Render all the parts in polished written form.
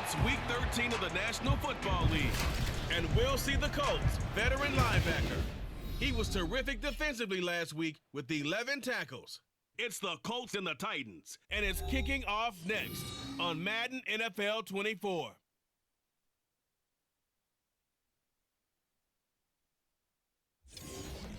It's Week 13 of the National Football League, and we'll see the Colts' veteran linebacker. He was terrific defensively last week with 11 tackles. It's the Colts and the Titans, and it's kicking off next on Madden NFL 24.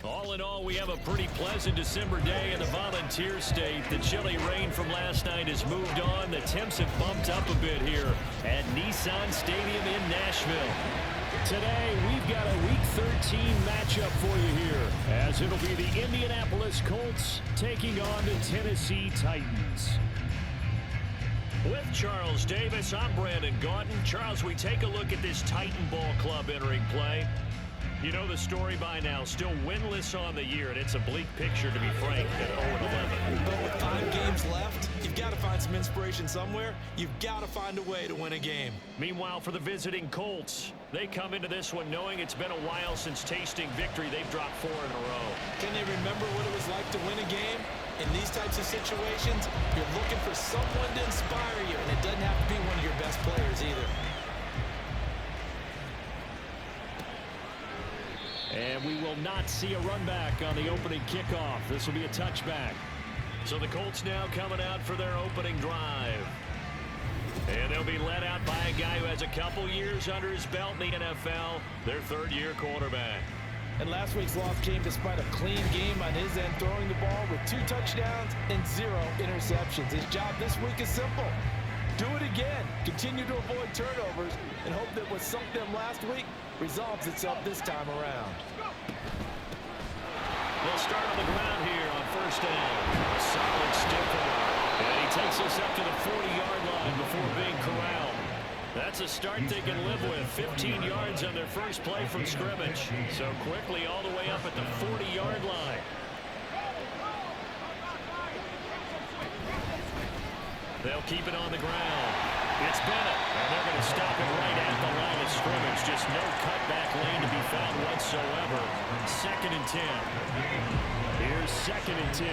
All in all, we have a pretty pleasant December day in the Volunteer State. The chilly rain from last night has moved on. The temps have bumped up a bit here at Nissan Stadium in Nashville. Today, we've got a Week 13 matchup for you here, as it'll be the Indianapolis Colts taking on the Tennessee Titans. With Charles Davis, I'm Brandon Gaudin. Charles, we take a look at this Titan Ball Club entering play. You know the story by now, still winless on the year, and it's a bleak picture, to be frank, at 0-11. But with 5 games left, you've got to find some inspiration somewhere. You've got to find a way to win a game. Meanwhile, for the visiting Colts, they come into this one knowing it's been a while since tasting victory. They've dropped 4 in a row. Can they remember what it was like to win a game? In these types of situations, you're looking for someone to inspire you, and it doesn't have to be one of your best players either. And we will not see a run back on the opening kickoff. This will be a touchback. So the Colts now coming out for their opening drive. And they'll be led out by a guy who has a couple years under his belt in the NFL, their third-year quarterback. And last week's loss came despite a clean game on his end, throwing the ball with 2 touchdowns and 0 interceptions. His job this week is simple. Do it again. Continue to avoid turnovers and hope that what sunk them last week resolves itself this time around. They'll start on the ground here on first down. A solid stiff arm. And he takes us up to the 40-yard line before being corralled. That's a start they can live with. 15 yards on their first play from scrimmage. So quickly all the way up at the 40-yard line. They'll keep it on the ground. It's Bennett, and they're going to stop it right at the line of scrimmage. Just no cutback lane to be found whatsoever. 2nd and 10. Here's 2nd and 10.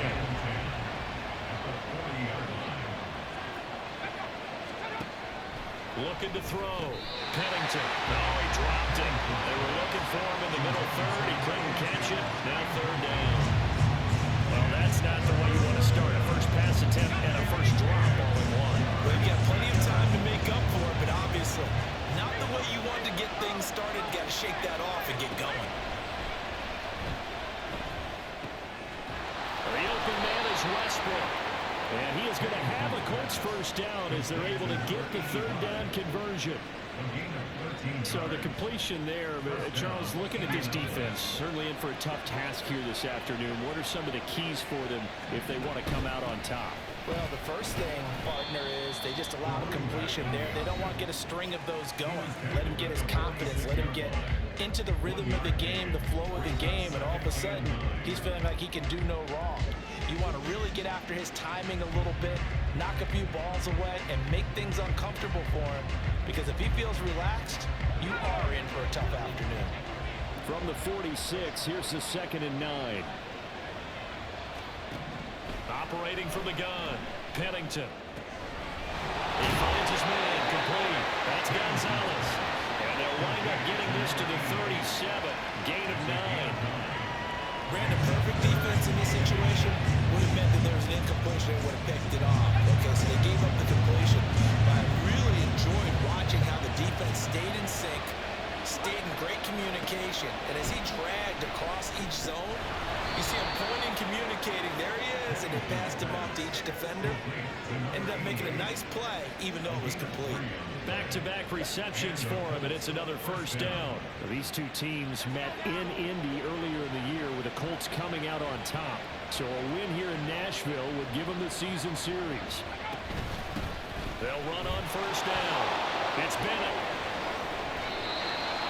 Looking to throw. Pennington. No, he dropped it. They were looking for him in the middle third. He couldn't catch it. Now 3rd down. Well, that's not the way you want to start a first pass attempt and a first drop all in one. Well, you've got plenty of time to make up for it, but obviously not the way you want to get things started. Got to shake that off and get going. The open man is Westbrook. And he is going to have a Colts first down as they're able to get the 3rd down conversion. So the completion there, Charles, looking at this defense, certainly in for a tough task here this afternoon. What are some of the keys for them if they want to come out on top? Well, the first thing, partner, is they just allow a completion there. They don't want to get a string of those going. Let him get his confidence. Let him get into the rhythm of the game, the flow of the game, and all of a sudden, he's feeling like he can do no wrong. You want to really get after his timing a little bit, knock a few balls away, and make things uncomfortable for him. Because if he feels relaxed, you are in for a tough afternoon. From the 46, here's the 2nd and 9. Operating from the gun, Pennington. He finds his man, complete. That's Gonzalez. And they'll wind up getting this to the 37, gain of 9. Ran a perfect defense in this situation. Would have meant that there was an incompletion and would have picked it off. Okay, so they gave up the completion. But I really enjoyed watching how the defense stayed in sync, stayed in great communication. And as he dragged across each zone, you see him pointing, communicating. There he is, and he passed him off to each defender. Ended up making a nice play, even though it was complete. Back-to-back receptions for him, and it's another first down. These two teams met in Indy earlier in the year with the Colts coming out on top. So a win here in Nashville would give them the season series. They'll run on first down. It's Bennett.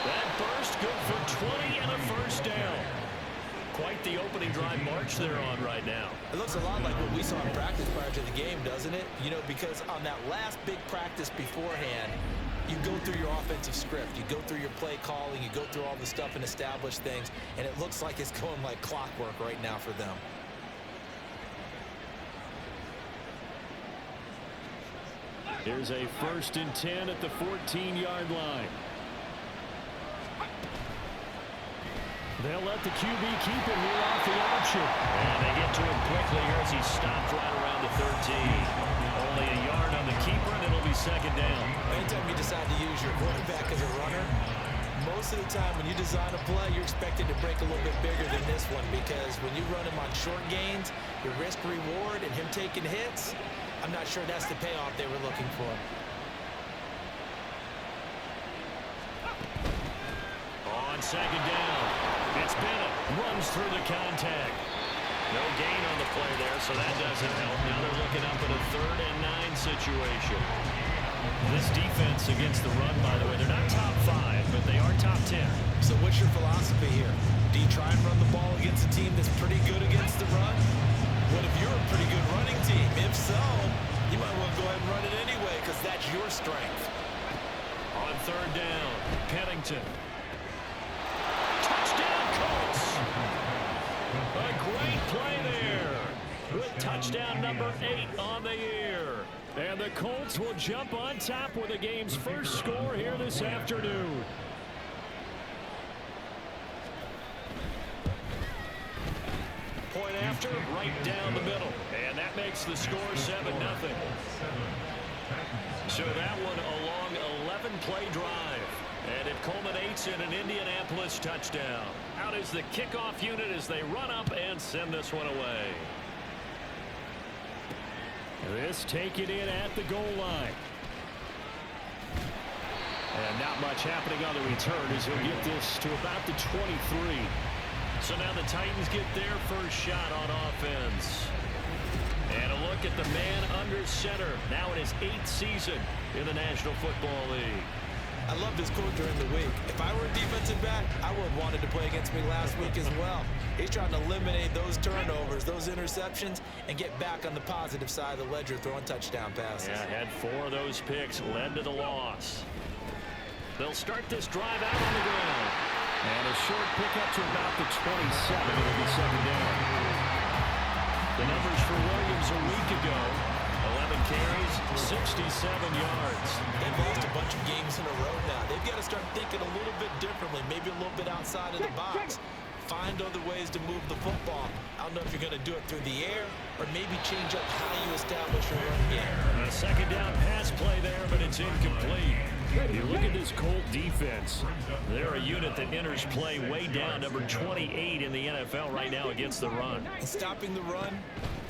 That burst good for 20 and a first down. Quite the opening drive march they're on right now. It looks a lot like what we saw in practice prior to the game, doesn't it? You know, because on that last big practice beforehand, you go through your offensive script, you go through your play calling, you go through all the stuff and establish things, and it looks like it's going like clockwork right now for them. Here's a 1st and 10 at the 14-yard line. They'll let the QB keep it here off the option. And they get to him quickly here as he stopped right around the 13. Only a yard on the keeper, and it'll be 2nd down. Anytime you decide to use your quarterback as a runner, most of the time when you design a play, you're expected to break a little bit bigger than this one, because when you run him on short gains, your risk-reward and him taking hits, I'm not sure that's the payoff they were looking for. On 2nd down, it's Bennett. Runs through the contact. No gain on the play there, so that doesn't help. Now they're looking up at a 3rd and 9 situation. This defense against the run, by the way, they're not top 5, but they are top 10. So what's your philosophy here? Do you try and run the ball against a team that's pretty good against the run? What if you're a pretty good running team? If so, you might want to go ahead and run it anyway, because that's your strength. On 3rd down, Pennington. Touchdown, Colts! A great play there. With touchdown number 8 on the year. And the Colts will jump on top with the game's first score here this afternoon. Point after, right down the middle. And that makes the score 7-0. So that one a long 11-play drive. And it culminates in an Indianapolis touchdown. Out is the kickoff unit as they run up and send this one away. This taken in at the goal line. And not much happening on the return as he'll get this to about the 23. So now the Titans get their first shot on offense. And a look at the man under center, now in his 8th season in the National Football League. I love this quote during the week. If I were a defensive back, I would have wanted to play against me last week as well. He's trying to eliminate those turnovers, those interceptions, and get back on the positive side of the ledger throwing touchdown passes. Yeah, had 4 of those picks, led to the loss. They'll start this drive out on the ground. And a short pickup to about the 27. It'll be 2nd down. The numbers for Williams a week ago. 11 carries, 67 yards. They've lost a bunch of games in a row now. They've got to start thinking a little bit differently, maybe a little bit outside of the box. Find other ways to move the football. I don't know if you're going to do it through the air or maybe change up how you establish your run game. A 2nd down pass play there, but it's incomplete. You look at this Colt defense. They're a unit that enters play way down, number 28 in the NFL right now against the run. And stopping the run,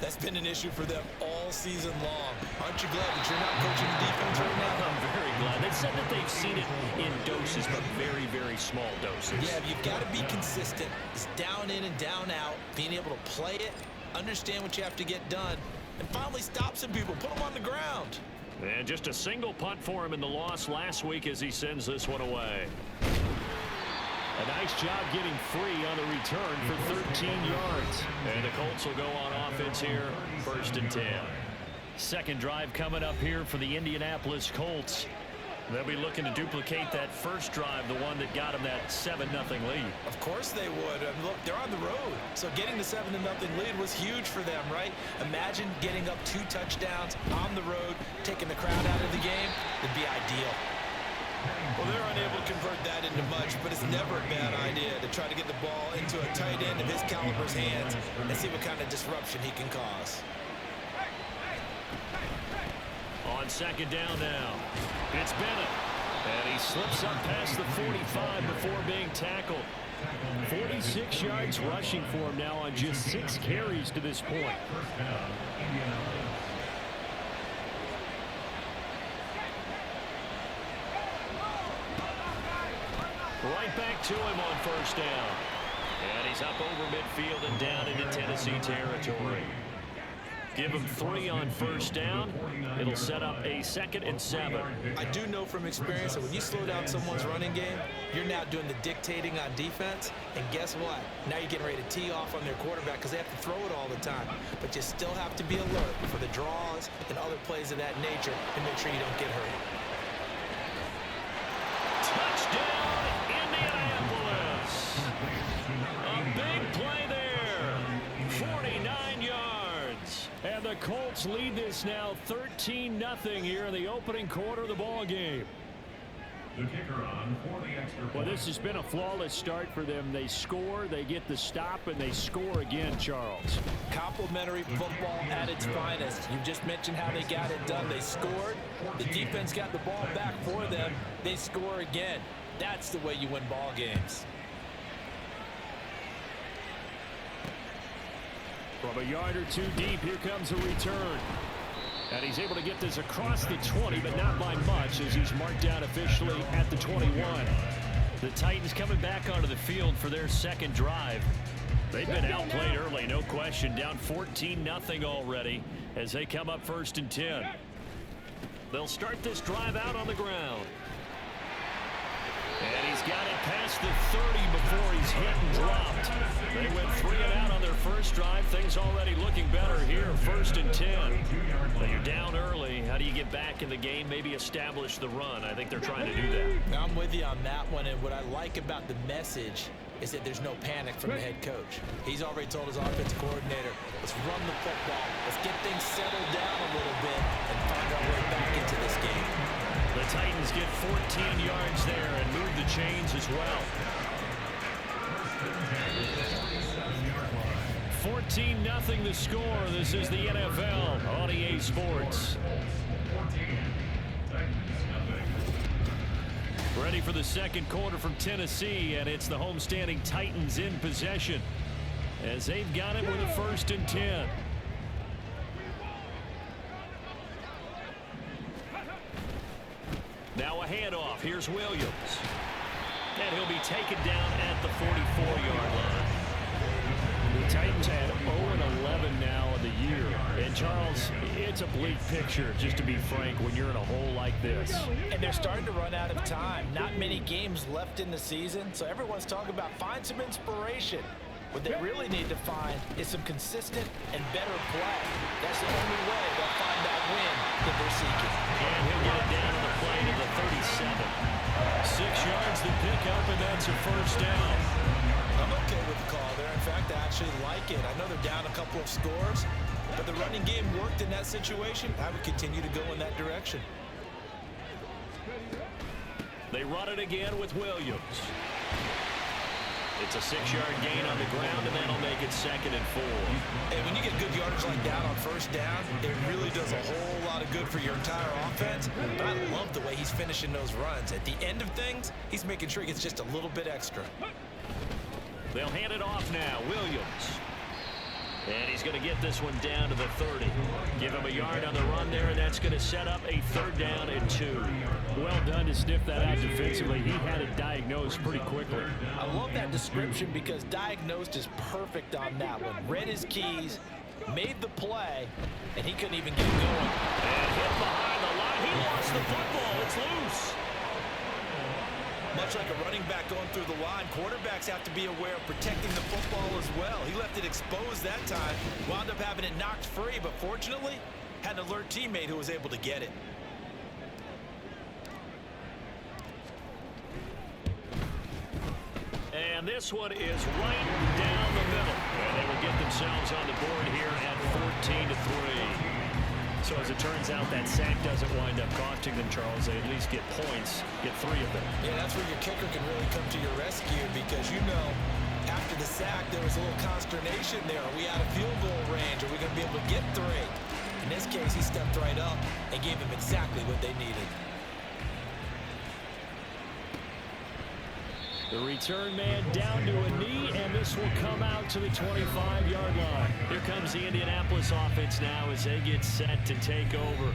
that's been an issue for them all season long. Aren't you glad that you're not coaching the defense right now? I'm very glad. They said that they've seen it in doses, but very, very small doses. Yeah, you've got to be consistent. It's down in and down out, being able to play it, understand what you have to get done, and finally stop some people, put them on the ground. And just a single punt for him in the loss last week as he sends this one away. A nice job getting free on the return for 13 yards. And the Colts will go on offense here, 1st and 10. 2nd drive coming up here for the Indianapolis Colts. They'll be looking to duplicate that first drive, the one that got them that 7-0 lead. Of course they would. Look, they're on the road. So getting the 7-0 lead was huge for them, right? Imagine getting up 2 touchdowns on the road, taking the crowd out of the game. It'd be ideal. Well, they're unable to convert that into much, but it's never a bad idea to try to get the ball into a tight end of his caliber's hands and see what kind of disruption he can cause. On 2nd down now, it's Bennett. And he slips up past the 45 before being tackled. 46 yards rushing for him now on just 6 carries to this point. Right back to him on 1st down. And he's up over midfield and down into Tennessee territory. Give him 3 on 1st down. It'll set up a 2nd and 7. I do know from experience that when you slow down someone's running game, you're now doing the dictating on defense. And guess what? Now you're getting ready to tee off on their quarterback because they have to throw it all the time. But you still have to be alert for the draws and other plays of that nature and make sure you don't get hurt. Touchdown, Indianapolis. A big play there. 49 yards. And the the Colts lead this now 13-0 here in the opening quarter of the ball game. The kicker on for the extra point. Well, this has been a flawless start for them. They score, they get the stop, and they score again, Charles. Complimentary football at its finest. You just mentioned how they got it done. They scored. The defense got the ball back for them. They score again. That's the way you win ball games. From a yard or two deep, here comes a return. And he's able to get this across the 20, but not by much, as he's marked down officially at the 21. The Titans coming back onto the field for their second drive. They've been outplayed early, no question. Down 14-0 already as they come up 1st and 10. They'll start this drive out on the ground. And he's got it past the 30 before he's hit and dropped. They went 3 and out on their first drive. Things already looking better here. 1st and 10. But you're down early. How do you get back in the game? Maybe establish the run. I think they're trying to do that. Now, I'm with you on that one. And what I like about the message is that there's no panic from the head coach. He's already told his offensive coordinator, let's run the football. Let's get things settled down a little bit and find our way back into this game. The Titans get 14 yards there and move the chains as well. 14-0 the score. This is the NFL on EA Sports. Ready for the second quarter from Tennessee, and it's the homestanding Titans in possession as they've got it with a 1st and 10. Now a handoff. Here's Williams. And he'll be taken down at the 44-yard line. The Titans had 0-11 now of the year. And, Charles, it's a bleak picture, just to be frank, when you're in a hole like this. And they're starting to run out of time. Not many games left in the season, so everyone's talking about find some inspiration. What they really need to find is some consistent and better play. That's the only way they'll find that win that they're seeking. And he'll get it down to the play to the 37. 6 yards to pick up, and that's a 1st down. I'm okay with the call there. In fact, I actually like it. I know they're down a couple of scores, but the running game worked in that situation. I would continue to go in that direction. They run it again with Williams. It's a 6-yard gain on the ground, and that'll make it 2nd and 4. And when you get good yardage like that on 1st down, it really does a whole lot of good for your entire offense. But I love the way he's finishing those runs. At the end of things, he's making sure he gets just a little bit extra. They'll hand it off now. Williams. And he's going to get this one down to the 30. Give him a yard on the run there, and that's going to set up a 3rd down and 2. Well done to sniff that out defensively. He had it diagnosed pretty quickly. I love that description because diagnosed is perfect on that one. Read his keys, made the play, and he couldn't even get going. And hit behind the line. He lost the football. It's loose. Much like a running back going through the line, quarterbacks have to be aware of protecting the football as well. He left it exposed that time, wound up having it knocked free, but fortunately, had an alert teammate who was able to get it. And this one is right down the middle. And they will get themselves on the board here at 14-3. So as it turns out, that sack doesn't wind up costing them, Charles. They at least get points, get 3 of them. Yeah, that's where your kicker can really come to your rescue because, you know, after the sack, there was a little consternation there. Are we out of field goal range? Are we going to be able to get 3? In this case, he stepped right up and gave them exactly what they needed. The return man down to a knee, and this will come out to the 25-yard line. Here comes the Indianapolis offense now as they get set to take over.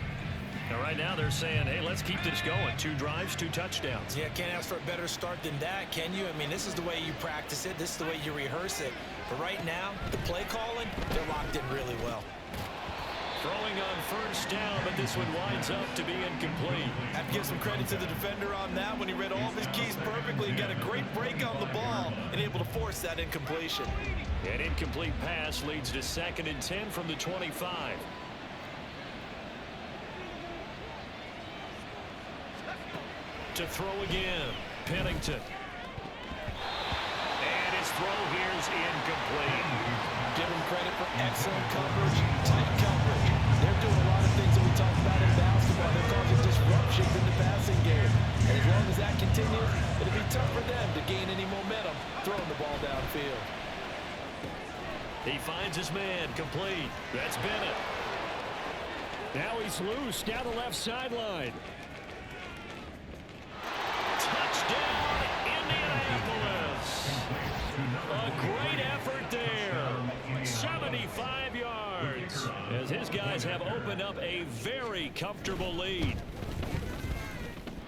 Now, right now, they're saying, hey, let's keep this going. 2 drives, 2 touchdowns. Yeah, can't ask for a better start than that, can you? I mean, this is the way you practice it. This is the way you rehearse it. But right now, the play calling, they're locked in really well. Throwing on 1st down, but this one winds up to be incomplete. Have to give some credit to the defender on that when he read all of his keys perfectly and got a great break on the ball and able to force that incompletion. An incomplete pass leads to 2nd and 10 from the 25. To throw again, Pennington. And his throw here's incomplete. give them credit for excellent coverage, tight coverage. They're doing a lot of things that we talked about in basketball. They're causing disruptions in the passing game. And as long as that continues, it'll be tough for them to gain any momentum throwing the ball downfield. He finds his man, complete. That's Bennett. Now he's loose down the left sideline. Touchdown, Indianapolis. A great effort there. 75 yards. As his guys have opened up a very comfortable lead.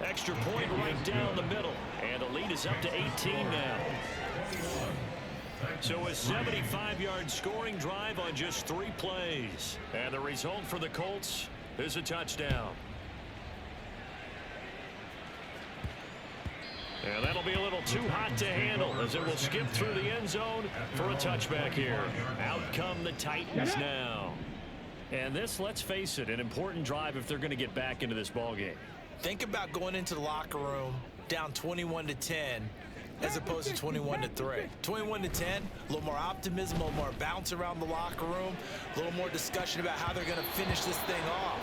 Extra point right down the middle. And the lead is up to 18 now. So a 75-yard scoring drive on just 3 plays. And the result for the Colts is a touchdown. And that'll be a little too hot to handle as it will skip through the end zone for a touchback here. Out come the Titans now. And this, let's face it, an important drive if they're going to get back into this ballgame. Think about going into the locker room down 21-10 as opposed to 21-3. 21-10, a little more optimism, a little more bounce around the locker room, a little more discussion about how they're going to finish this thing off.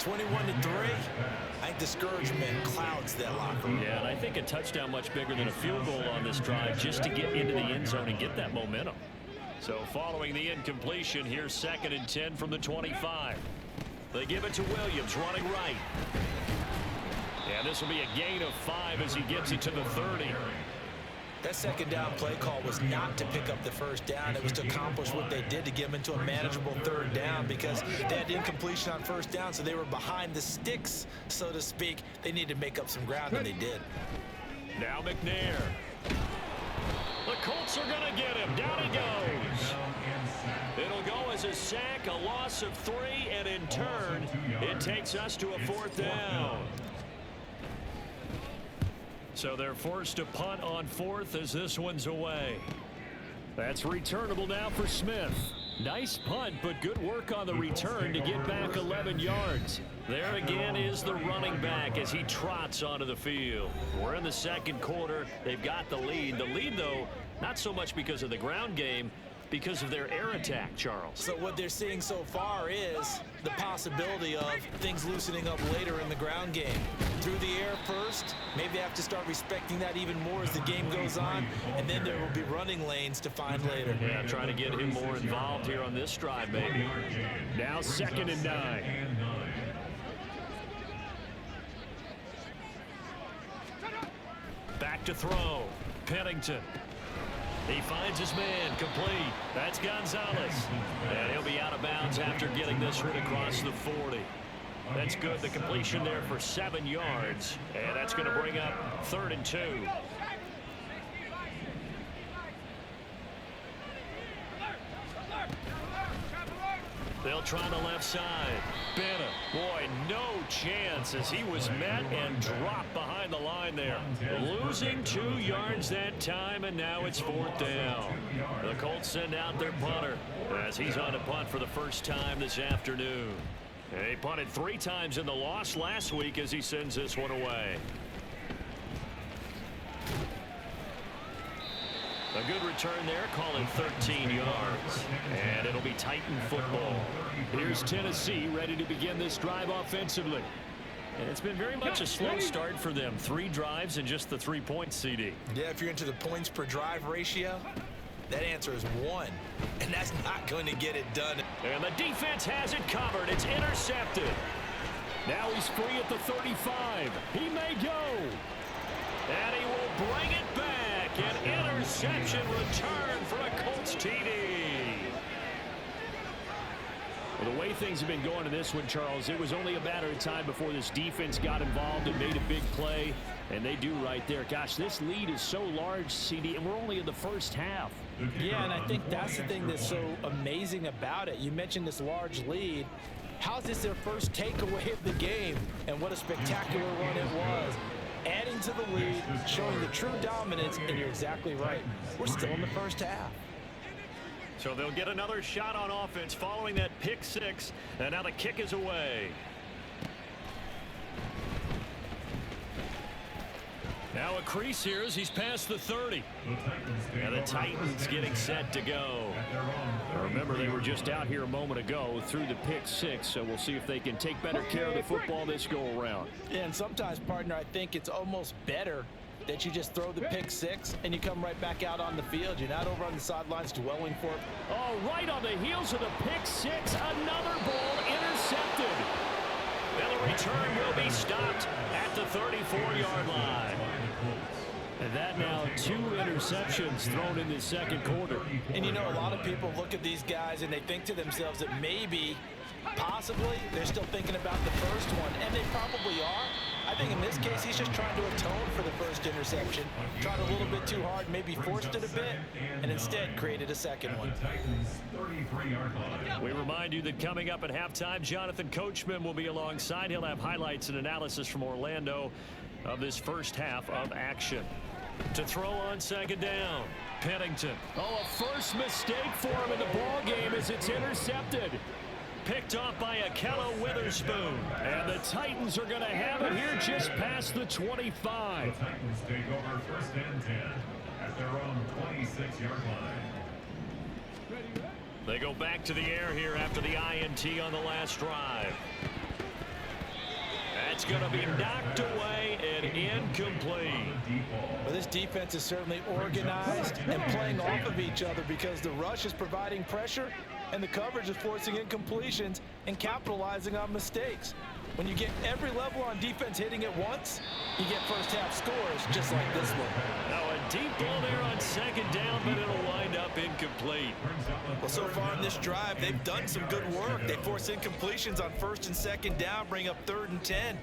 21-3, I think discouragement clouds that locker room. Yeah, and I think a touchdown much bigger than a field goal on this drive just to get into the end zone and get that momentum. So following the incompletion, here's 2nd and 10 from the 25. They give it to Williams running right. And this will be a gain of 5 as he gets it to the 30. That second down play call was not to pick up the first down. It was to accomplish what they did to get them into a manageable 3rd down because they had incompletion on 1st down, so they were behind the sticks, so to speak. They needed to make up some ground, and they did. Now McNair. The Colts are going to get him. Down he goes. It'll go as a sack, a loss of 3, and in turn, it takes us to a 4th down. So they're forced to punt on 4th as this one's away. That's returnable now for Smith. Nice punt, but good work on the return to get back 11 yards. There again is the running back as he trots onto the field. We're in the 2nd quarter. They've got the lead. The lead, though, not so much because of the ground game, because of their air attack, Charles. So what they're seeing so far is the possibility of things loosening up later in the ground game. Through the air first, maybe they have to start respecting that even more as the game goes on, and then there will be running lanes to find later. Yeah, trying to get him more involved here on this drive, maybe. Now 2nd and 9. Back to throw. Pennington. He finds his man, complete. That's Gonzalez. And he'll be out of bounds after getting this one across the 40. That's good. The completion there for 7 yards. And that's going to bring up 3rd and 2. They'll try the left side. Bennett, boy, no chance as he was met and dropped behind the line there. Losing 2 yards that time, and now it's 4th down. The Colts send out their punter as he's on to punt for the first time this afternoon. He punted 3 times in the loss last week as he sends this one away. A good return there, calling 13 yards. And it'll be Titan football. Here's Tennessee ready to begin this drive offensively. And it's been very much a slow start for them. 3 drives and just the 3 points, CD. Yeah, if you're into the points per drive ratio, that answer is 1. And that's not going to get it done. And the defense has it covered. It's intercepted. Now he's free at the 35. He may go. And he will bring it back. An interception return for a Colts TD. Well, the way things have been going in this one, Charles, it was only a matter of time before this defense got involved and made a big play. And they do right there. Gosh, this lead is so large, CD, and we're only in the first half. Yeah, and I think that's the thing that's so amazing about it. You mentioned this large lead. How is this their first takeaway of the game? And what a spectacular run it was. Adding to the lead, showing the true dominance, and you're exactly right. We're still in the first half. So they'll get another shot on offense following that pick 6, and now the kick is away. Now a crease here as he's past the 30. And the Titans getting set to go. Remember, they were just out here a moment ago through the pick 6, so we'll see if they can take better care of the football this go-around. Yeah, and sometimes, partner, I think it's almost better that you just throw the pick 6 and you come right back out on the field. You're not over on the sidelines dwelling for it. Oh, right on the heels of the pick 6, another ball intercepted. And the return will be stopped at the 34-yard line. And that now 2 interceptions thrown in the second quarter. And you know, a lot of people look at these guys and they think to themselves that maybe, possibly, they're still thinking about the first one. And they probably are. I think in this case, he's just trying to atone for the first interception. Tried a little bit too hard, maybe forced it a bit, and instead created a second one. We remind you that coming up at halftime, Jonathan Coachman will be alongside. He'll have highlights and analysis from Orlando of this first half of action. To throw on second down, Pennington. Oh, a first mistake for him in the ball game as it's intercepted. Picked off by Akello Witherspoon. And the Titans are going to have it here just past the 25. The Titans take over first and 10 at their own 26-yard line. They go back to the air here after the INT on the last drive. That's going to be knocked away and incomplete. Well, this defense is certainly organized and playing off of each other because the rush is providing pressure and the coverage is forcing incompletions and capitalizing on mistakes. When you get every level on defense hitting at once, you get first half scores just like this one. Now a deep ball there on second down, but it'll wind up incomplete. Well, so far in this drive, they've done some good work. They force incompletions on first and second down, bring up 3rd and 10.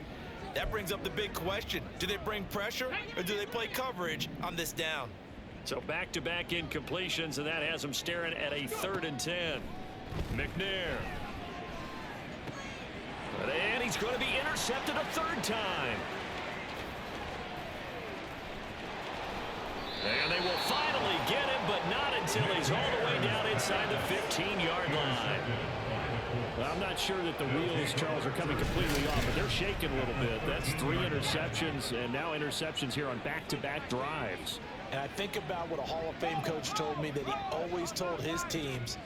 That brings up the big question. Do they bring pressure or do they play coverage on this down? So back-to-back incompletions, and that has them staring at a 3rd and 10. McNair. And he's going to be intercepted a 3rd time. And they will finally get him, but not until he's all the way down inside the 15-yard line. Well, I'm not sure that the wheels, Charles, are coming completely off, but they're shaking a little bit. That's 3 interceptions, and now interceptions here on back-to-back drives. And I think about what a Hall of Fame coach told me that he always told his teams,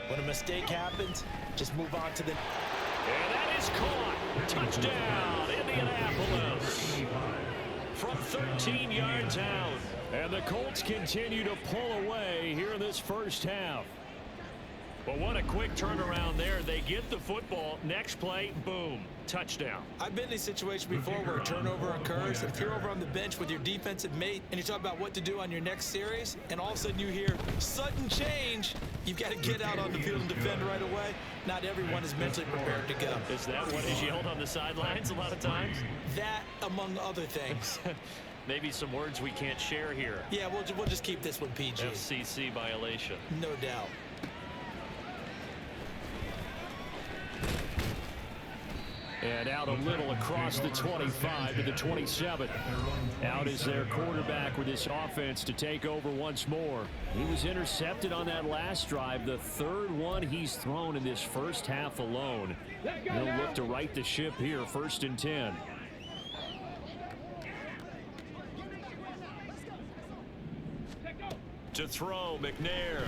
when a mistake happens, just move on to the... And that is caught. Touchdown, Indianapolis. From 13 yards out. And the Colts continue to pull away here in this first half. Well, what a quick turnaround there. They get the football. Next play, boom, touchdown. I've been in a situation before where a turnover occurs. If you're over on the bench with your defensive mate and you talk about what to do on your next series, and all of a sudden you hear sudden change, you've got to get out on the field and defend right away. Not everyone is mentally prepared to go. Is that what is yelled on the sidelines a lot of times? That, among other things. Maybe some words we can't share here. Yeah, we'll just keep this one PG. FCC violation. No doubt. And out a little across the 25 to the 27. Out is their quarterback with this offense to take over once more. He was intercepted on that last drive, the 3rd one he's thrown in this first half alone. He'll look to right the ship here, 1st and 10. To throw, McNair.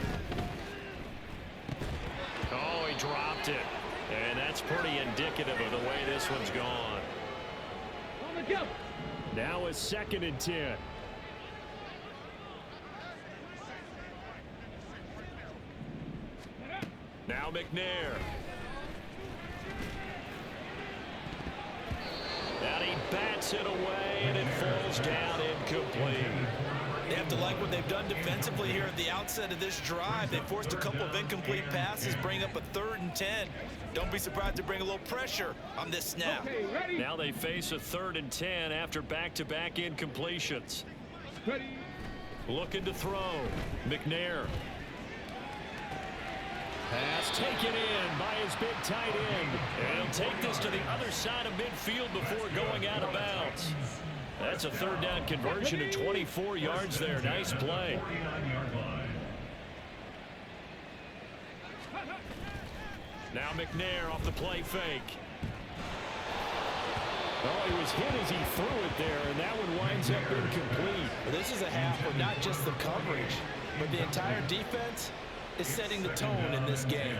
Oh, he dropped it. And that's pretty indicative of the way this one's gone. Now a 2nd and 10. Now McNair. And he bats it away, and it falls down incomplete. They have to like what they've done defensively here at the outset of this drive. They forced a couple of incomplete passes, bring up a 3rd and 10. Don't be surprised to bring a little pressure on this snap. Now they face a 3rd and 10 after back-to-back incompletions. Looking to throw. McNair. Pass taken in by his big tight end. And he'll take this to the other side of midfield before going out of bounds. That's a 3rd down conversion of 24 yards there. Nice play. Now McNair off the play fake. Oh, he was hit as he threw it there, and that one winds up incomplete. Well, this is a half where not just the coverage, but the entire defense is setting the tone in this game.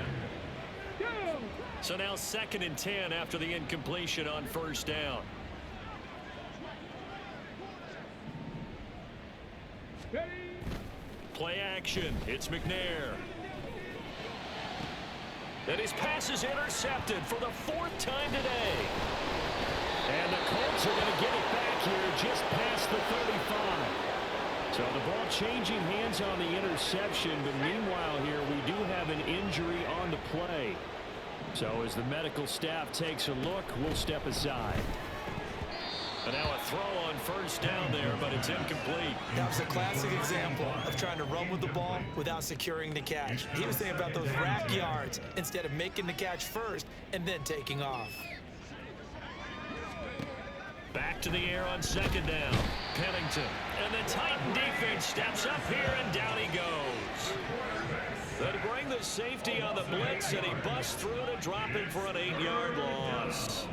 So now 2nd and 10 after the incompletion on 1st down. Play action. It's McNair. And his pass is intercepted for the 4th time today. And the Colts are going to get it back here just past the 35. So the ball changing hands on the interception, but meanwhile here we do have an injury on the play. So as the medical staff takes a look, we'll step aside. And now a throw on 1st down there, but it's incomplete. That was a classic example of trying to run with the ball without securing the catch. He was thinking about those rack yards instead of making the catch first and then taking off. Back to the air on 2nd down. Pennington. And the Titan defense steps up here, and down he goes. They bring the safety on the blitz, and he busts through to drop it for an 8-yard loss.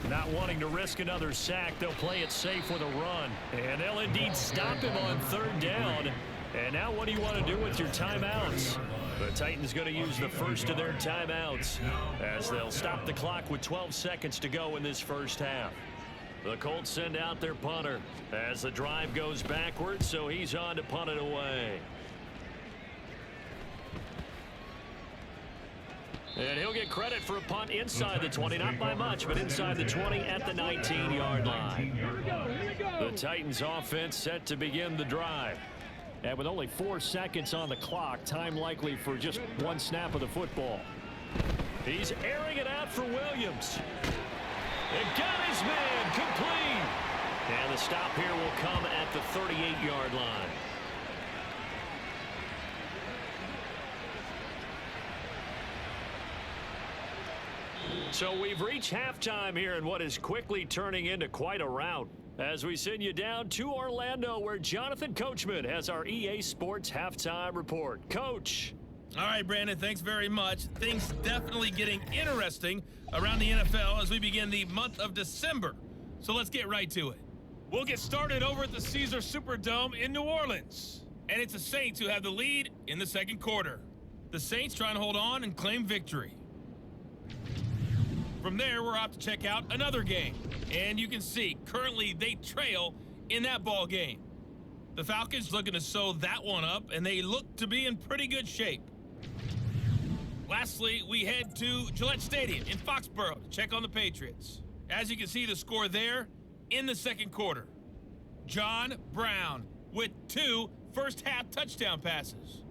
Not wanting to risk another sack, they'll play it safe with a run. And they'll indeed stop him on 3rd down. And now what do you want to do with your timeouts? The Titans going to use the first of their timeouts as they'll stop the clock with 12 seconds to go in this 1st half. The Colts send out their punter as the drive goes backwards, so he's on to punt it away. And he'll get credit for a punt inside the 20, not by much, but inside the 20 at the 19-yard line. The Titans offense set to begin the drive. And with only 4 seconds on the clock, time likely for just 1 snap of the football. He's airing it out for Williams. It got his man complete. And the stop here will come at the 38-yard line. So we've reached halftime here in what is quickly turning into quite a rout. As we send you down to Orlando, where Jonathan Coachman has our EA Sports Halftime Report. Coach. All right, Brandon, thanks very much. Things definitely getting interesting around the NFL as we begin the month of December. So let's get right to it. We'll get started over at the Caesars Superdome in New Orleans. And it's the Saints who have the lead in the 2nd quarter. The Saints trying to hold on and claim victory. From there, we're off to check out another game. And you can see, currently, they trail in that ball game. The Falcons looking to sew that one up, and they look to be in pretty good shape. Lastly, we head to Gillette Stadium in Foxborough to check on the Patriots. As you can see, the score there in the 2nd quarter. John Brown with 2 first-half touchdown passes.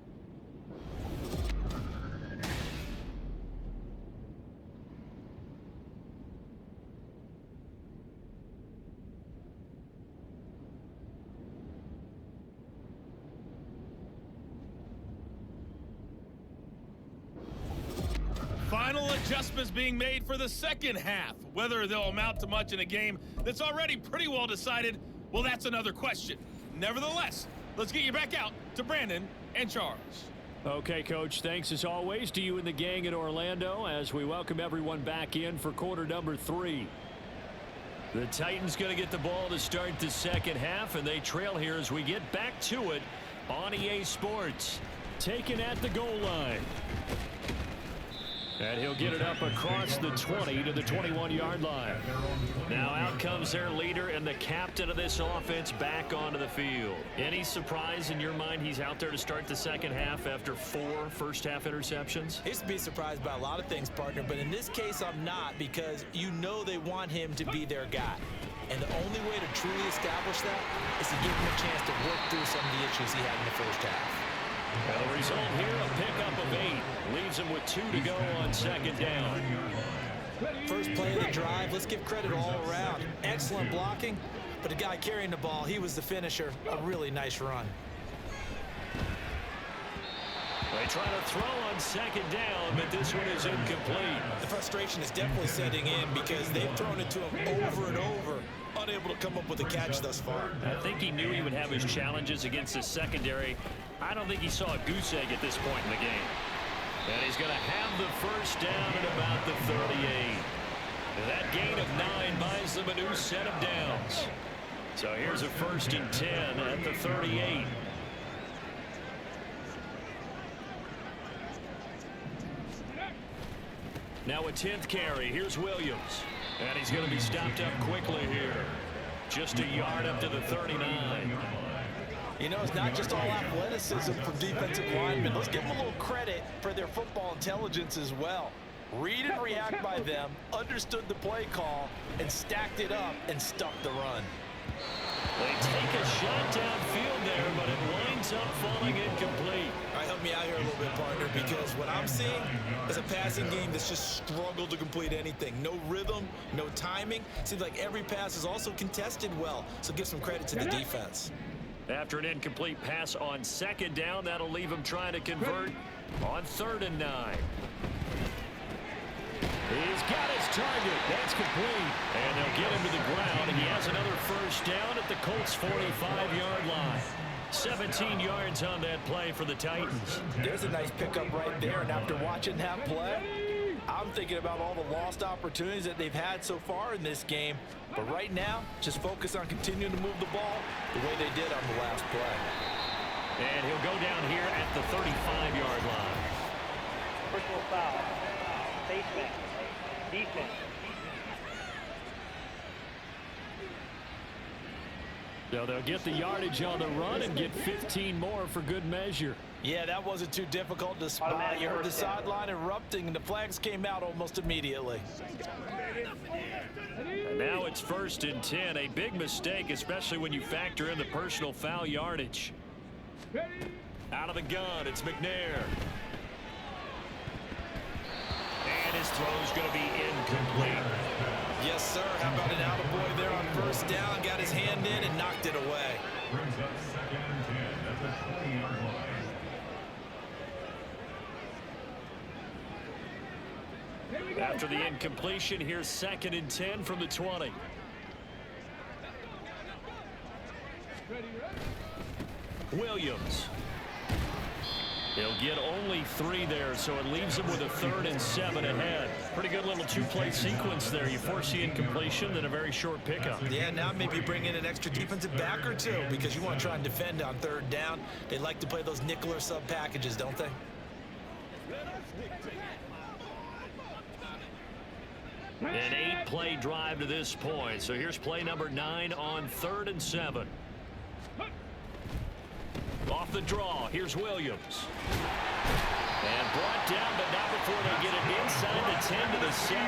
Final adjustments being made for the 2nd half. Whether they'll amount to much in a game that's already pretty well decided, well, that's another question. Nevertheless, let's get you back out to Brandon and Charles. Okay, Coach, thanks as always to you and the gang in Orlando as we welcome everyone back in for quarter number 3. The Titans going to get the ball to start the 2nd half, and they trail here as we get back to it on EA Sports. Taken at the goal line. And he'll get it up across the 20 to the 21-yard line. Now out comes their leader and the captain of this offense back onto the field. Any surprise in your mind he's out there to start the 2nd half after 4 first-half interceptions? I used to be surprised by a lot of things, partner, but in this case I'm not, because you know they want him to be their guy. And the only way to truly establish that is to give him a chance to work through some of the issues he had in the first half. Well, the result here, a pickup of 8. Leaves him with 2 to go on 2nd down. First play of the drive, let's give credit all around. Excellent blocking, but the guy carrying the ball, he was the finisher. A really nice run. They try to throw on 2nd down, but this one is incomplete. The frustration is definitely setting in because they've thrown it to him over and over, unable to come up with a catch thus far. I think he knew he would have his challenges against the secondary. I don't think he saw a goose egg at this point in the game. And he's going to have the first down at about the 38. That gain of 9 buys them a new set of downs. So here's a 1st and 10 at the 38. Now a 10th carry. Here's Williams. And he's going to be stopped up quickly here. Just a yard up to the 39. You know, it's not just all athleticism from defensive linemen. Let's give them a little credit for their football intelligence as well. Read and react by them, understood the play call, and stacked it up and stuck the run. They take a shot downfield there, but it winds up falling incomplete. All right, help me out here a little bit, partner, because what I'm seeing is a passing game that's just struggled to complete anything. No rhythm, no timing. Seems like every pass is also contested well, so give some credit to the defense. After an incomplete pass on 2nd down, that'll leave him trying to convert on 3rd and 9. He's got his target. That's complete. And they'll get him to the ground, and he has another first down at the Colts' 45-yard line. 17 yards on that play for the Titans. There's a nice pickup right there, and after watching that play, I'm thinking about all the lost opportunities that they've had so far in this game. But right now, just focus on continuing to move the ball the way they did on the last play. And he'll go down here at the 35-yard line. Personal foul. Face mask. Defense. So they'll get the yardage on the run and get 15 more for good measure. Yeah, that wasn't too difficult to spot. You heard the sideline erupting, and the flags came out almost immediately. And now it's 1st and 10. A big mistake, especially when you factor in the personal foul yardage. Out of the gun, it's McNair. And his throw's going to be incomplete. Yes, sir. How about an attaboy there on 1st down? Got his hand in and knocked it away. Brings up 2nd and 10 at the 20-yard line. After the incompletion, here's 2nd and 10 from the 20. Williams. He'll get only 3 there, so it leaves him with a 3rd and 7 ahead. Pretty good little 2-play sequence there. You force the incompletion, then a very short pickup. Yeah, now maybe bring in an extra defensive back or two because you want to try and defend on 3rd down. They like to play those nickel or sub packages, don't they? An 8-play drive to this point. So here's play number 9 on 3rd and 7. Off the draw, here's Williams. And brought down, but not before they get it inside the 10 to the 7.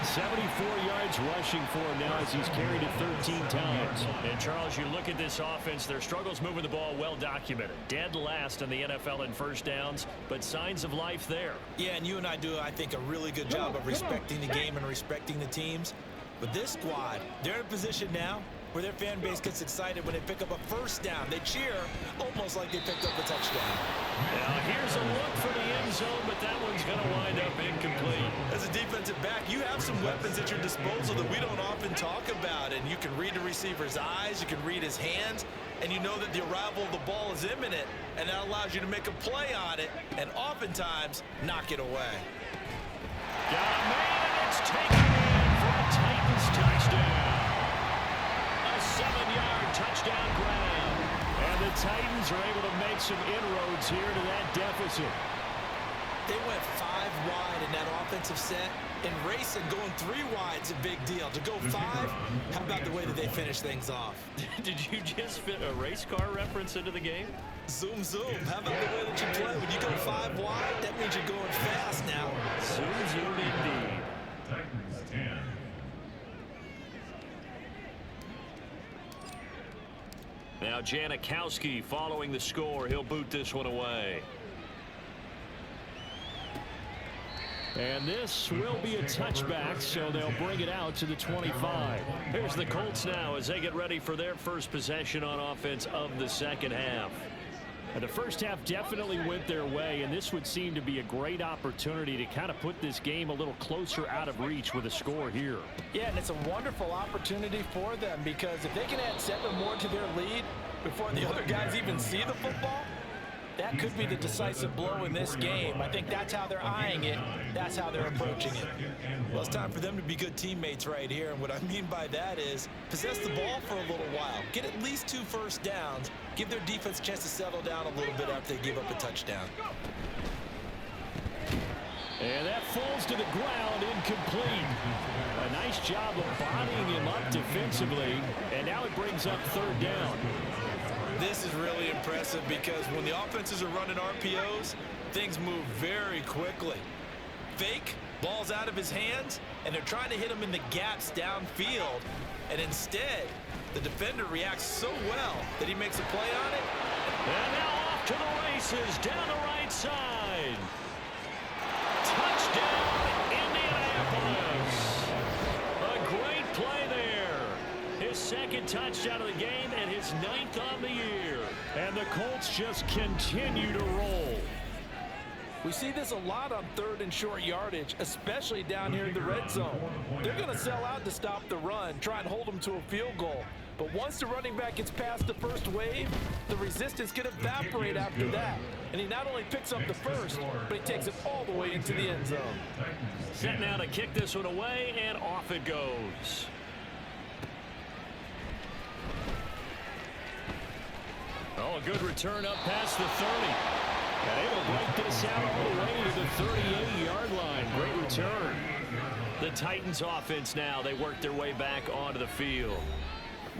74 yards rushing for him now as he's carried it 13 times. And Charles, you look at this offense, their struggles moving the ball well documented. Dead last in the NFL in first downs, but signs of life there. Yeah, and you and I do, I think, a really good job of respecting the game and respecting the teams. But this squad, they're in a position now where their fan base gets excited when they pick up a 1st down. They cheer almost like they picked up a touchdown. Now here's a look for the end zone, but that one's going to wind up incomplete. As a defensive back, you have some weapons at your disposal that we don't often talk about. And you can read the receiver's eyes, you can read his hands, and you know that the arrival of the ball is imminent, and that allows you to make a play on it and oftentimes knock it away. Got a man, and it's taken in for a Titans touchdown. 7-yard touchdown grab. And the Titans are able to make some inroads here to that deficit. They went 5 wide in that offensive set. And racing, going 3 wide's a big deal. To go 5, how about the way that they finish things off? Did you just fit a race car reference into the game? Zoom, zoom. How about the way that you play? When you go 5 wide, that means you're going fast now. Zoom, zoom indeed. Titans 10. Now Janikowski following the score. He'll boot this one away. And this will be a touchback, so they'll bring it out to the 25. Here's the Colts now as they get ready for their first possession on offense of the second half. And the first half definitely went their way, and this would seem to be a great opportunity to kind of put this game a little closer out of reach with a score here. Yeah, and it's a wonderful opportunity for them because if they can add 7 more to their lead before the other guys even see the football, That could be the decisive blow in this game. I think that's how they're eyeing it. That's how they're approaching it. Well, it's time for them to be good teammates right here. And what I mean by that is possess the ball for a little while. Get at least 2 first downs. Give their defense a chance to settle down a little bit after they give up a touchdown. And that falls to the ground, incomplete. A nice job of bodying him up defensively. And now it brings up 3rd down. This is really impressive because when the offenses are running RPOs, things move very quickly. Fake, ball's out of his hands, and they're trying to hit him in the gaps downfield. And instead, the defender reacts so well that he makes a play on it. And now off to the races down the right side. Touchdown, Indianapolis. A great play there. His 2nd touchdown of the game and his 9th on the year. And the Colts just continue to roll. We see this a lot on 3rd and short yardage, especially down here in the red zone. They're going to sell out to stop the run, try and hold them to a field goal. But once the running back gets past the first wave, the resistance can evaporate after that. And he not only picks up the first, but he takes it all the way into the end zone. Set now to kick this one away, and off it goes. Oh, a good return up past the 30. And able to break this out all the way to the 38-yard line. Great return. The Titans offense now, they work their way back onto the field.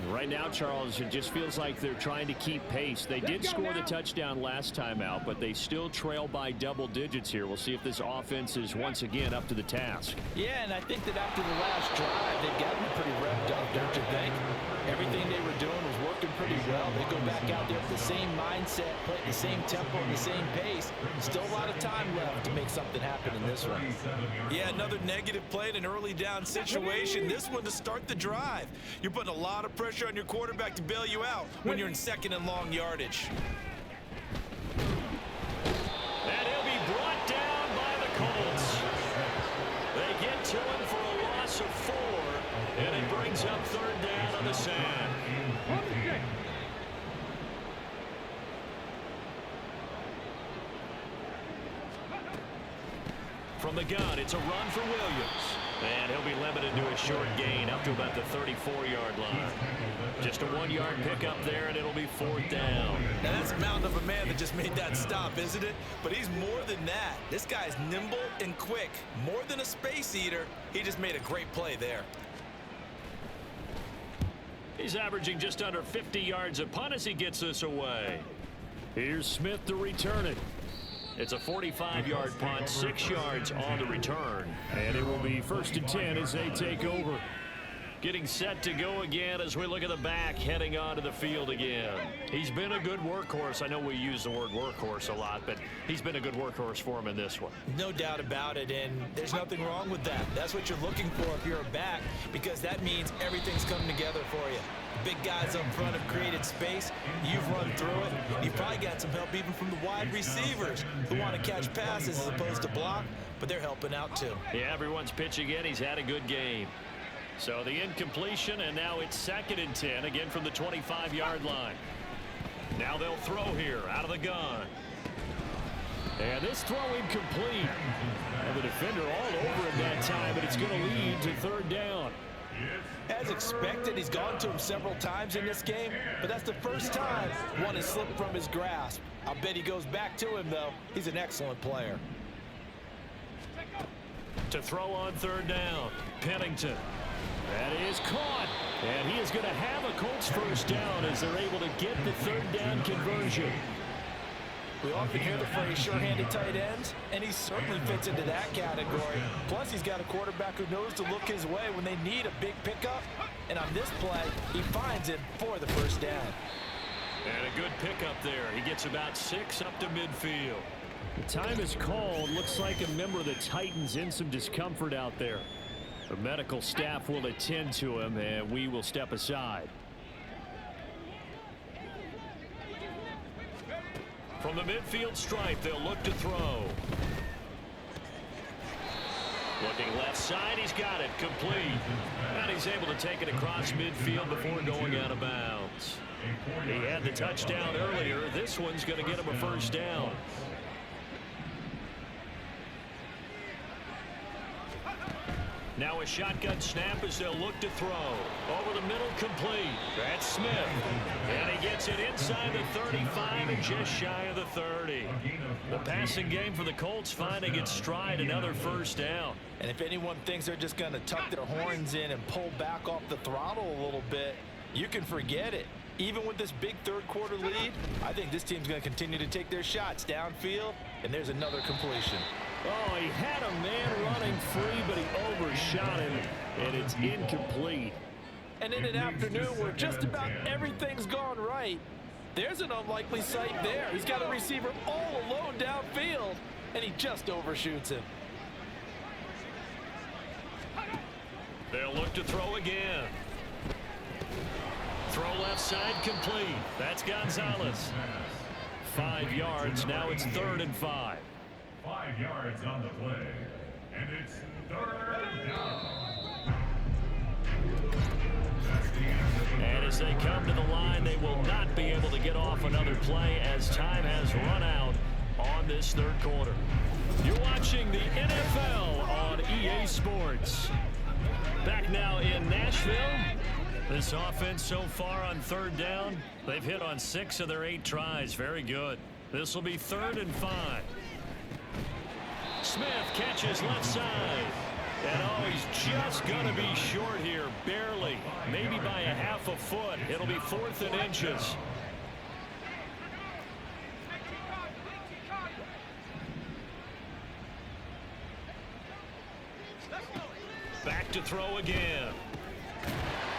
Right now, Charles, it just feels like they're trying to keep pace. They did score the touchdown last time out, but they still trail by double digits here. We'll see if this offense is once again up to the task. Yeah, and I think that after the last drive, they've gotten pretty revved up, don't you think? Everything they were doing was working pretty well. They go back out there with the same mindset, play at the same tempo and the same pace. Still a lot of time left to make something happen in this one. Yeah, another negative play in an early down situation. This one to start the drive. You're putting a lot of pressure on your quarterback to bail you out when you're in 2nd and long yardage. And he'll be brought down by the Colts. They get to him for a loss of 4, and it brings up 3rd down on the sand. From the gun, it's a run for Williams. And he'll be limited to a short gain up to about the 34-yard line. Just a 1-yard pickup there, and it'll be 4th down. Now that's a mountain of a man that just made that stop, isn't it? But he's more than that. This guy's nimble and quick. More than a space eater. He just made a great play there. He's averaging just under 50 yards a punt as he gets this away. Here's Smith to return it. It's a 45-yard punt, 6 yards on the return. And it will be 1st and 10 as they take over. Getting set to go again as we look at the back heading onto the field again. He's been a good workhorse. I know we use the word workhorse a lot, but he's been a good workhorse for him in this one. No doubt about it, and there's nothing wrong with that. That's what you're looking for if you're a back, because that means everything's coming together for you. Big guys up front have created space. You've run through it. You've probably got some help even from the wide receivers who want to catch passes as opposed to block, but they're helping out too. Yeah, everyone's pitching in. He's had a good game. So the incompletion, and now it's 2nd and 10, again from the 25-yard line. Now they'll throw here out of the gun. And this throw incomplete. And the defender all over him that time, but it's going to lead to 3rd down. As expected, he's gone to him several times in this game, but that's the first time one has slipped from his grasp. I'll bet he goes back to him, though. He's an excellent player. To throw on 3rd down, Pennington. That is caught, and he is going to have a Colts 1st down as they're able to get the 3rd down conversion. We often hear the phrase sure-handed tight ends, and he certainly fits into that category. Plus, he's got a quarterback who knows to look his way when they need a big pickup. And on this play, he finds it for the 1st down. And a good pickup there. He gets about 6 up to midfield. The time is called. Looks like a member of the Titans in some discomfort out there. The medical staff will attend to him, and we will step aside. From the midfield stripe, they'll look to throw. Looking left side, he's got it, complete. And he's able to take it across midfield before going out of bounds. He had the touchdown earlier. This one's going to get him a first down. Now a shotgun snap as they'll look to throw. Over the middle, complete. That's Smith. And he gets it inside the 35 and just shy of the 30. The passing game for the Colts finding its stride, another first down. And if anyone thinks they're just going to tuck their horns in and pull back off the throttle a little bit, you can forget it. Even with this big third-quarter lead, I think this team's going to continue to take their shots downfield, and there's another completion. Oh, he had a man running free, but he overshot him, and it's incomplete. And in an afternoon where just about everything's gone right, there's an unlikely sight there. He's got a receiver all alone downfield, and he just overshoots him. They'll look to throw again. Throw left side, complete. That's Gonzalez. 5 yards. Now it's 3rd and 5. 5 yards on the play. And it's 3rd down. And as they come to the line, they will not be able to get off another play as time has run out on this third quarter. You're watching the NFL on EA Sports. Back now in Nashville. This offense so far on 3rd down, they've hit on 6 of their 8 tries. Very good. This will be 3rd and 5. Smith catches left side. And oh, he's just going to be short here, barely. Maybe by a half a foot. It'll be 4th and inches. Back to throw again.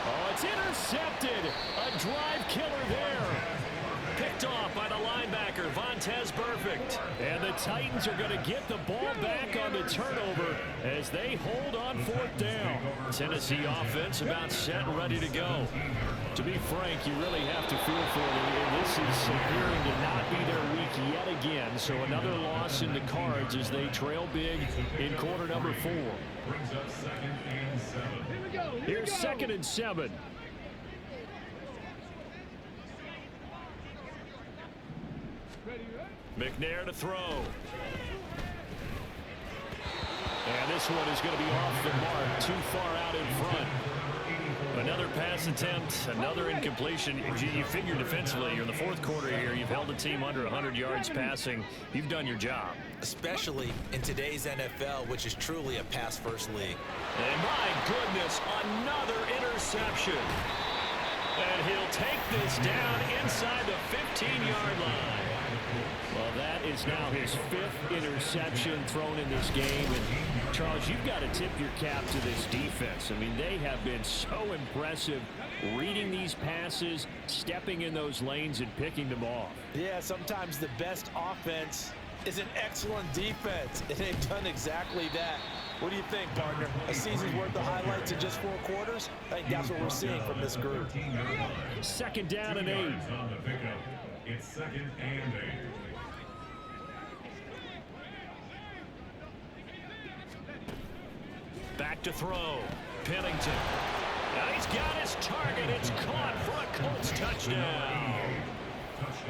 Oh, it's intercepted. A drive killer there. Picked off by the linebacker, Vontaze Burfict. And the Titans are going to get the ball back on the turnover as they hold on 4th down. Tennessee offense about set and ready to go. To be frank, you really have to feel for them. This is appearing to not be their week yet again. So another loss in the cards as they trail big in quarter number 4. Brings up 2nd and 7. Here's 2nd and 7. McNair to throw. And this one is going to be off the mark, too far out in front. Another pass attempt, another incompletion. You figure defensively, you're in the 4th quarter here. You've held a team under 100 yards passing. You've done your job. Especially in today's NFL, which is truly a pass-first league. And my goodness, another interception. And he'll take this down inside the 15-yard line. Well, that is now his 5th interception thrown in this game. And, Charles, you've got to tip your cap to this defense. I mean, they have been so impressive reading these passes, stepping in those lanes, and picking them off. Yeah, sometimes the best offense is an excellent defense, and they've done exactly that. What do you think, partner? A season's worth of highlights in just 4 quarters? I think that's what we're seeing from this group. 2nd down and 8. On the pickup. It's 2nd and 8. Back to throw. Pennington. Now he's got his target. It's caught for a Colts touchdown.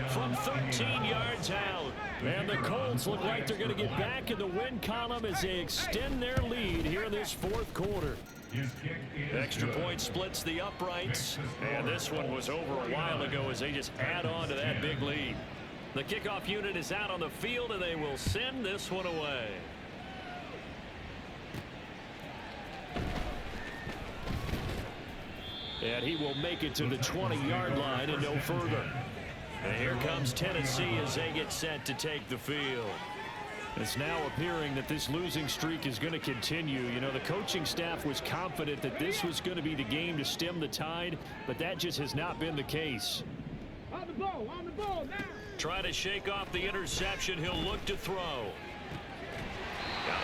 From 13 yards out. And the Colts look like they're going to get back in the win column as they extend their lead here in this 4th quarter. Extra point splits the uprights. And this one was over a while ago as they just add on to that big lead. The kickoff unit is out on the field, and they will send this one away. And he will make it to the 20-yard line and no further. And here comes Tennessee as they get set to take the field. It's now appearing that this losing streak is going to continue. You know, the coaching staff was confident that this was going to be the game to stem the tide, but that just has not been the case. On the ball now. Try to shake off the interception. He'll look to throw. Got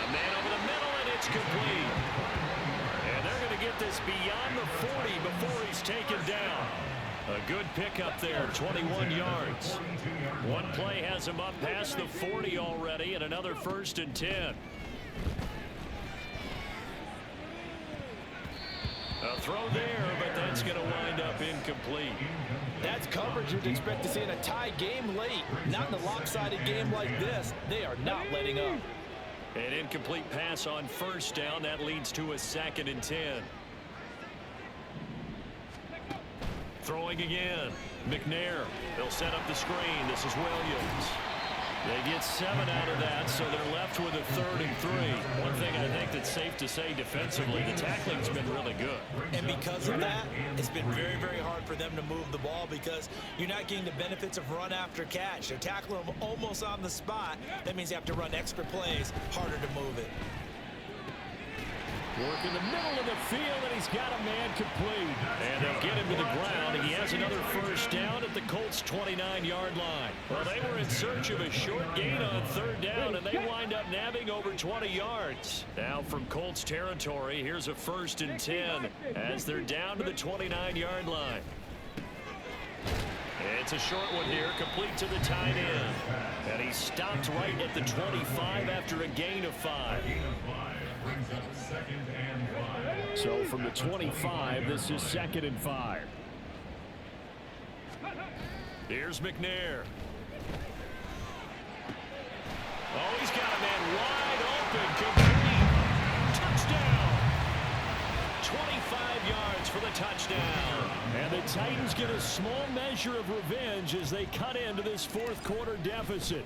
a man over the middle, and it's complete. And they're going to get this beyond the 40 before he's taken down. A good pickup there, 21 yards. One play has him up past the 40 already, and another 1st and 10. A throw there, but that's going to wind up incomplete. That's coverage you'd expect to see in a tie game late. Not in a lopsided game like this. They are not letting up. An incomplete pass on first down. That leads to a 2nd and 10. Throwing again. McNair. They'll set up the screen. This is Williams. They get 7 out of that, so they're left with a 3rd and 3. One thing I think that's safe to say defensively, the tackling's been really good. And because of that, it's been very, very hard for them to move the ball because you're not getting the benefits of run after catch. They're tackling them almost on the spot. That means you have to run extra plays, harder to move it. Work in the middle of the field, and he's got a man complete. And they'll get him to the ground, and he has another first down at the Colts' 29-yard line. Well, they were in search of a short gain on 3rd down, and they wind up nabbing over 20 yards. Now from Colts territory, here's a 1st and 10 as they're down to the 29-yard line. It's a short one here, complete to the tight end. And he stopped right at the 25 after a gain of 5. Brings up 2nd and 5. So from the 25, this is 2nd and 5. Here's McNair. Oh, he's got a man wide open. Complete. Touchdown. 25 yards for the touchdown. And the Titans get a small measure of revenge as they cut into this 4th quarter deficit.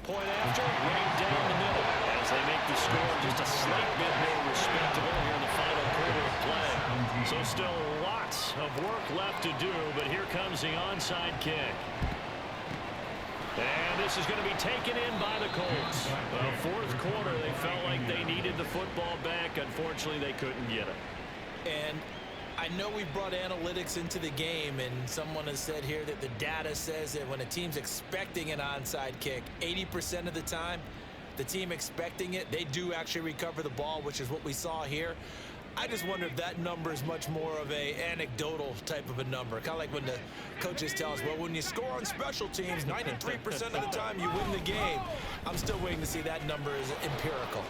Point after, right down the middle as they make the score just a slight bit more respectable here in the final quarter of play. So still lots of work left to do, but here comes the onside kick. And this is going to be taken in by the Colts. The 4th quarter, they felt like they needed the football back. Unfortunately, they couldn't get it. And I know we brought analytics into the game, and someone has said here that the data says that when a team's expecting an onside kick, 80% of the time, the team expecting it, they do actually recover the ball, which is what we saw here. I just wonder if that number is much more of a anecdotal type of a number. Kind of like when the coaches tell us, well, when you score on special teams, 93% of the time you win the game. I'm still waiting to see that number is empirical.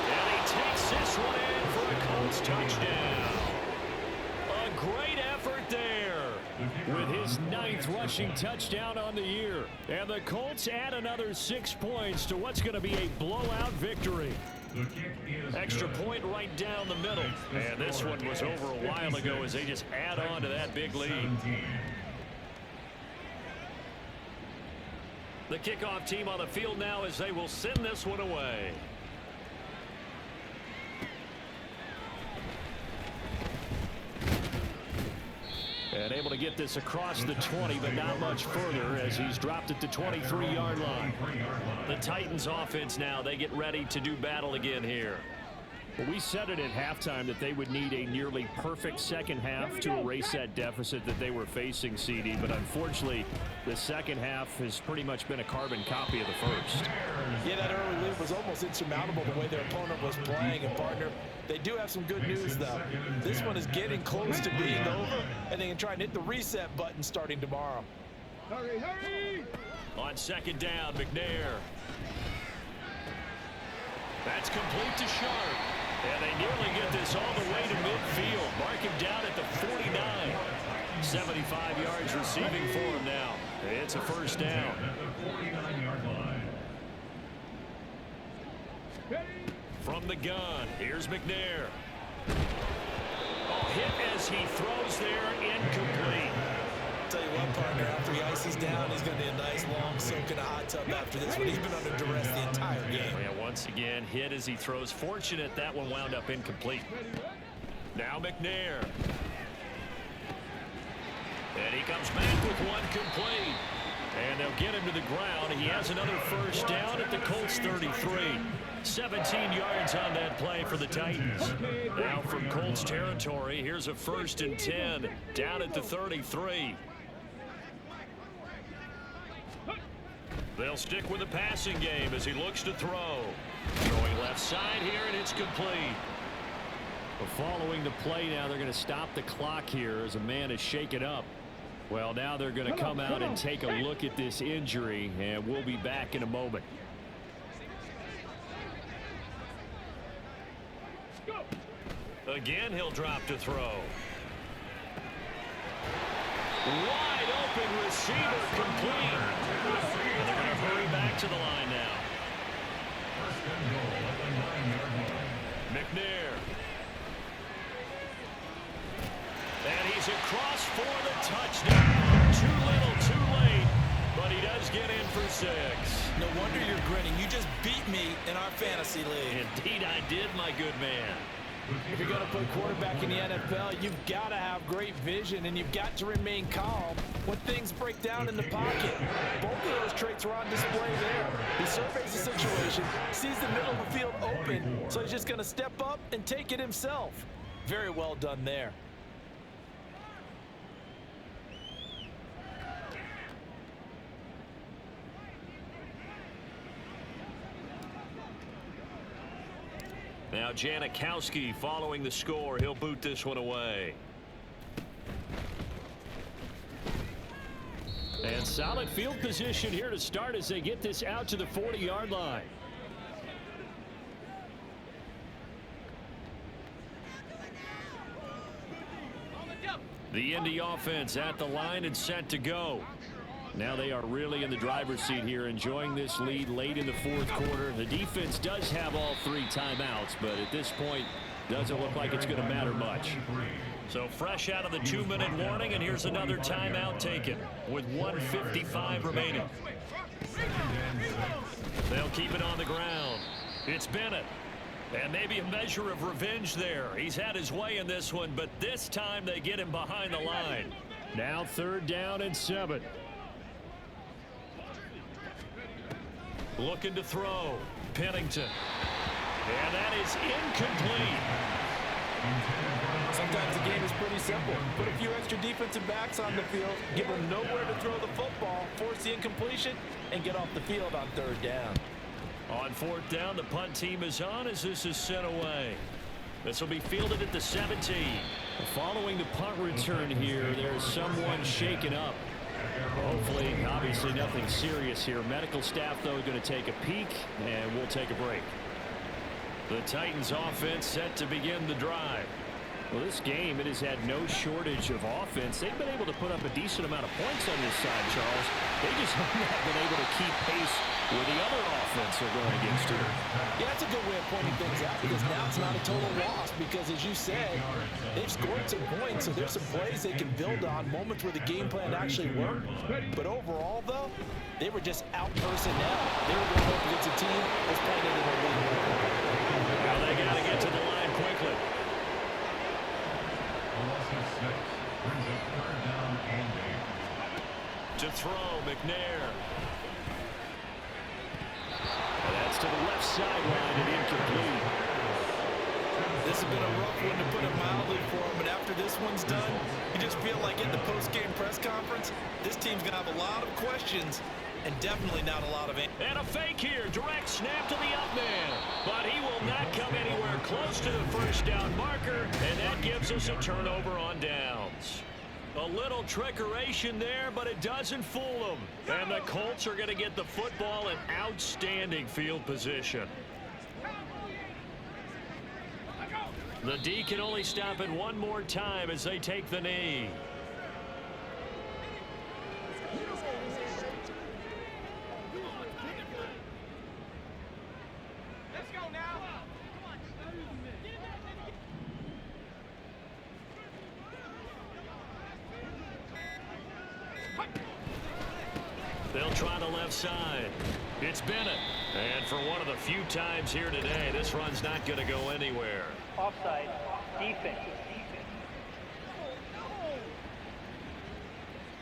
And he takes this one in for a Colts touchdown. A great effort there with his 9th rushing touchdown on the year. And the Colts add another 6 points to what's going to be a blowout victory. Extra point right down the middle. And this one was over a while ago as they just add on to that big lead. The kickoff team on the field now as they will send this one away. And able to get this across the 20, but not much further as he's dropped at the 23-yard line. The Titans offense now, they get ready to do battle again here. Well, we said it at halftime that they would need a nearly perfect second half to erase that deficit that they were facing, CD. But unfortunately, the second half has pretty much been a carbon copy of the first. Yeah, that early lead was almost insurmountable the way their opponent was playing. And, partner, they do have some good news, though. This one is getting close to being over, and they can try and hit the reset button starting tomorrow. Hurry, hurry! On 2nd down, McNair. That's complete to Sharp. And they nearly get this all the way to midfield. Mark him down at the 49. 75 yards receiving for him now. It's a first down. From the gun, here's McNair. Oh, hit as he throws there, incomplete. Tell you what, partner, after he ices down, he's going to be a nice long soak in a hot tub after this one. He's been under duress the entire game. Yeah, once again, hit as he throws. Fortunate that one wound up incomplete. Now McNair. And he comes back with one complete. And they'll get him to the ground. He has another first down at the Colts 33. 17 yards on that play for the Titans. Now from Colts territory, here's a 1st and 10 down at the 33. They'll stick with the passing game as he looks to throw. Throwing left side here, and it's complete. Following the play now, they're going to stop the clock here as a man is shaken up. Well, now they're going to come out and take a look at this injury, and we'll be back in a moment. Again, he'll drop to throw. Wide open receiver complete. And they're going to hurry back to the line now. First and goal at the 9-yard line. McNair. And he's across for the touchdown. Too little, too late. But he does get in for 6. No wonder you're grinning. You just beat me in our fantasy league. Indeed I did, my good man. If you're going to play quarterback in the NFL, you've got to have great vision, and you've got to remain calm when things break down in the pocket. Both of those traits are on display there. He surveys the situation, sees the middle of the field open, so he's just going to step up and take it himself. Very well done there. Now Janikowski following the score. He'll boot this one away. And solid field position here to start as they get this out to the 40-yard line. The Indy offense at the line and set to go. Now they are really in the driver's seat here, enjoying this lead late in the 4th quarter. The defense does have all 3 timeouts, but at this point, doesn't look like it's going to matter much. So fresh out of the 2-minute warning, and here's another timeout taken with 1:55 remaining. They'll keep it on the ground. It's Bennett. And maybe a measure of revenge there. He's had his way in this one, but this time they get him behind the line. Now 3rd down and 7. Looking to throw. Pennington. And that is incomplete. Sometimes the game is pretty simple. Put a few extra defensive backs on the field, give them nowhere to throw the football, force the incompletion, and get off the field on 3rd down. On 4th down, the punt team is on as this is sent away. This will be fielded at the 17. Following the punt return here, there's someone shaken up. Hopefully, obviously nothing serious here. Medical staff, though, going to take a peek, and we'll take a break. The Titans offense set to begin the drive. Well, this game, it has had no shortage of offense. They've been able to put up a decent amount of points on this side, Charles. They just haven't been able to keep pace with the other offense they're going against here. Yeah, that's a good way of pointing things out, because now it's not a total loss, because as you said, they've scored some points, so there's some plays they can build on, moments where the game plan actually worked. But overall, though, they were just out-personnel. They were going up against a team that's playing into their league. Well, they got to get to the line quickly. To throw, McNair. And that's to the left sideline and incomplete. This has been a rough one, to put it mildly, for him, but after this one's done, you just feel like at the post-game press conference, this team's going to have a lot of questions and definitely not a lot of answers. And a fake here, direct snap to the up man. But he will not come anywhere close to the 1st down marker, and that gives us a turnover on downs. A little trickeration there, but it doesn't fool them. And the Colts are going to get the football in outstanding field position. The D can only stop it one more time as they take the knee. They'll try the left side. It's Bennett. And for one of the few times here today, this run's not going to go anywhere. Offside. Defense.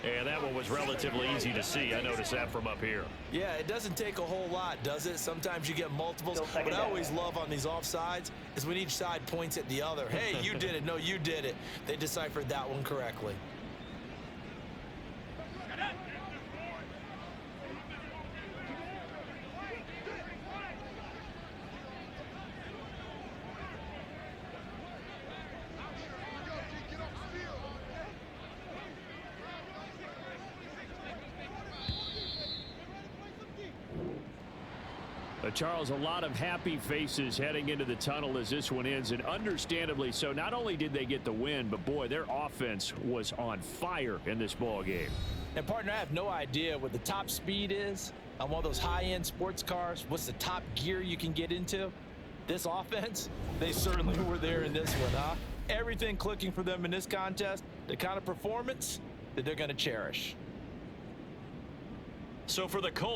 And that one was relatively easy to see. I noticed that from up here. Yeah, it doesn't take a whole lot, does it? Sometimes you get multiples. What I always love on these offsides is when each side points at the other. Hey, you did it. No, you did it. They deciphered that one correctly. Charles, a lot of happy faces heading into the tunnel as this one ends, and understandably so. Not only did they get the win, but boy, their offense was on fire in this ball game. And partner, I have no idea what the top speed is on one of those high-end sports cars. What's the top gear you can get into? This offense, they certainly were there in this one, huh? Everything clicking for them in this contest, the kind of performance that they're going to cherish. So for the Colts,